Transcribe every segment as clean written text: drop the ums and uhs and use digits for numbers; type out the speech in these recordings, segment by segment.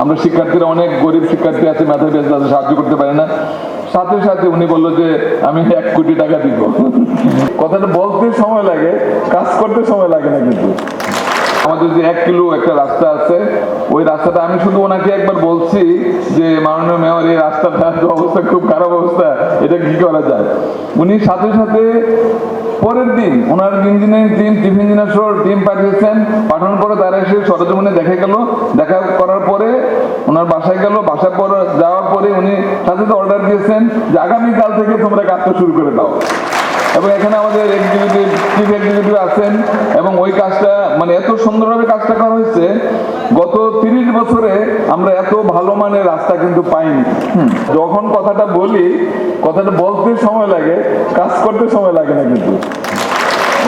আমরা শিক্ষার্থীরা অনেক গরিব শিক্ষার্থী আছে, মেধাবী আছে, তাদের সাহায্য করতে পারি না। সাথে সাথে উনি বললো যে আমি 1 কোটি টাকা দিব। কথাটা বলতে সময় লাগে, কাজ করতে সময় লাগে না। কিন্তু আমাদের যে 1 কিলো একটা রাস্তা আছে, ওই রাস্তাটা আমি শুধু ওনাকে একবার বলছি যে মাননীয় মেয়র, এই রাস্তাটার অবস্থা খুব খারাপ অবস্থা, এটা কি করা যায়। উনি সাথে সাথে পরের দিন ওনার ইঞ্জিনিয়ারিং টিম, চিফ ইঞ্জিনিয়ার সহ টিম পাঠিয়েছেন। পাঠানোর পরে তারা এসে সরজমিনে দেখা করার পরে ওনার বাসায় গেল। বাসায় পরে যাওয়ার পরে উনি সাথে সাথে অর্ডার দিয়েছেন যে আগামীকাল থেকে তোমরা কাজটা শুরু করে দাও। এবং এখানে আমাদের এক্সিকিউটিভ, চিফ এক্সিকিউটিভ আছেন, এবং ওই কাজটা মানে এত সুন্দরভাবে কাজটা করা হয়েছে। গত 30 বছরে আমরা এত ভালো মানের রাস্তা কিন্তু পাইনি। যখন কথাটা বলি, কথাটা বলতে সময় লাগে, কাজ করতে সময় লাগে না। কিন্তু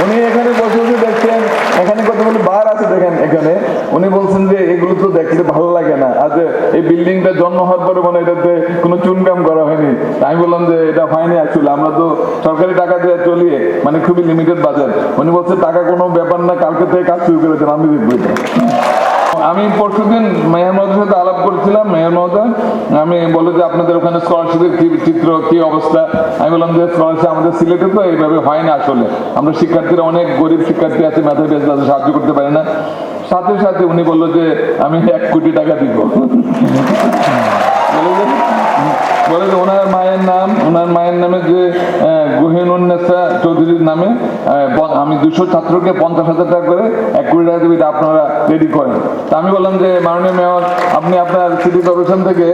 উনি এখানে বসে বসে দেখছেন, এখানে কতগুলো বার আছে দেখেন এখানে। উনি বলছেন যে এগুলো তো দেখতে ভালো লাগে না, আর যে এই বিল্ডিংটা জন্ম হওয়ার পরে মানে এটাতে কোনো চুনকাম করা হয়নি। আমি বললাম যে এটা হয়নি, অ্যাকচুয়ালি আমরা তো সরকারি টাকা দিয়ে চলিয়ে, মানে খুবই লিমিটেড বাজেট। উনি বলছে টাকা কোনো ব্যাপার না, কালকে থেকে কাজ শুরু করেছেন, আমি দেখবো এটা। আমি পরশুদিন মেয়র মহোদয়ের সাথে আলাপ করেছিলাম। মেয়র মহোদয় আমি বলে যে আপনাদের ওখানে স্কলারশিপের কি চিত্র, কি অবস্থা। আমি বললাম যে স্কলারশিপ আমাদের সিলেটে তো এইভাবে হয় না। আসলে আমরা শিক্ষার্থীরা অনেক গরিব শিক্ষার্থী আছে, মেধাবী আছে, তাদের সাহায্য করতে পারি না। সাথে সাথে উনি বললো যে আমি 1 কোটি টাকা দিব। বলে যে ওনার মায়ের নামে যে গহিনুন্নেসা চৌধুরীর নামে আমি 200 ছাত্রকে 50,000 টাকা করে 1 কোটি টাকা দেবো, আপনারা রেডি করেন। তা আমি বললাম যে মাননীয় মেয়র, আপনি আপনার সিটি কর্পোরেশন থেকে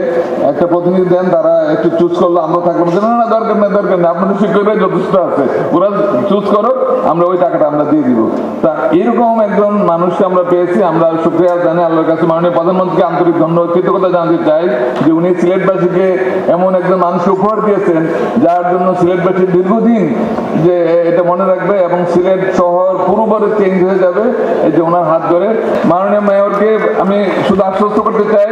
একটা প্রতিনিধি দেন, তারা একটু চুজ করলো, আমরা থাকবো না। না, দরকার নেই, আপনাদের শিক্ষকরাই যথেষ্ট আছে, ওরা চুজ করো, আমরা ওই টাকাটা আমরা দিয়ে দিব। তা এরকম একজন মানুষকে আমরা পেয়েছি। আমরা শুকরিয়া জানাই আল্লাহর কাছে, মাননীয় প্রধানমন্ত্রীকে আন্তরিক ধন্যবাদ, কৃতজ্ঞতা জানাতে চাই যে উনি সিলেটবাসীকে এমন একজন মানুষকে উপহার দিয়েছেন, যার জন্য সিলেটবাসী দীর্ঘদিন যে এটা মনে রাখবে, এবং সিলেট শহর পুরোপুরি চেঞ্জ হয়ে যাবে এই যে ওনার হাত ধরে। মাননীয় মেয়রকে আমি শুধু আশ্বস্ত করতে চাই,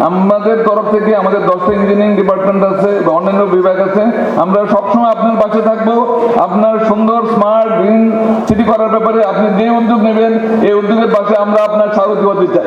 আমাদের তরফ থেকে, আমাদের 10টা ইঞ্জিনিয়ারিং ডিপার্টমেন্ট আছে বা অন্যান্য বিভাগ আছে, আমরা সবসময় আপনার পাশে থাকবো। আপনার সুন্দর স্মার্ট গ্রিন সিটি করার ব্যাপারে আপনি যে উদ্যোগ নেবেন, এই উদ্যোগের পাশে আমরা আপনার স্বাগত করতে চাই।